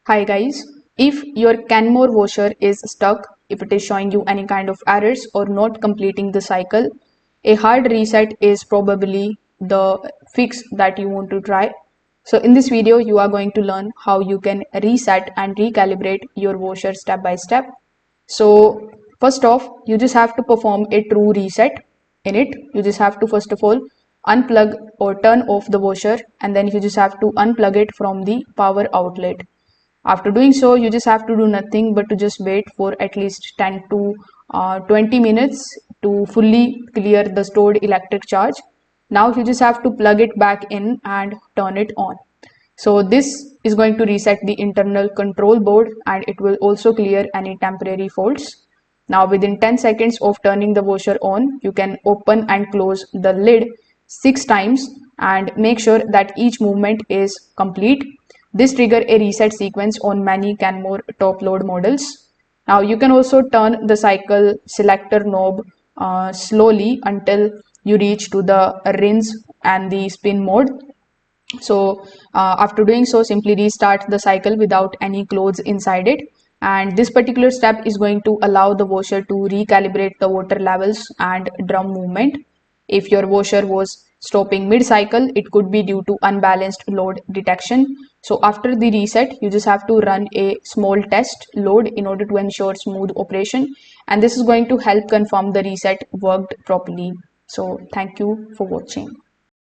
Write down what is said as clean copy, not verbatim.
Hi guys, if your Kenmore Voucher is stuck, if it is showing you any kind of errors or not completing the cycle, a hard reset is probably the fix that you want to try. So in this video, you are going to learn how you can reset and recalibrate your Voucher step by step. So first off, you just have to perform a true reset in it. You just have to first of all unplug or turn off the washer, and then you just have to unplug it from the power outlet. After doing so, you just have to do nothing but to just wait for at least 10 to 20 minutes to fully clear the stored electric charge. Now you just have to plug it back in and turn it on. So this is going to reset the internal control board, and it will also clear any temporary faults. Now within 10 seconds of turning the washer on, you can open and close the lid 6 times and make sure that each movement is complete. This triggers a reset sequence on many Kenmore top load models. Now you can also turn the cycle selector knob slowly until you reach to the rinse and the spin mode. So after doing so, simply restart the cycle without any clothes inside it. And this particular step is going to allow the washer to recalibrate the water levels and drum movement. If your washer was stopping mid-cycle, it could be due to unbalanced load detection. So after the reset, you just have to run a small test load in order to ensure smooth operation. And this is going to help confirm the reset worked properly. So thank you for watching.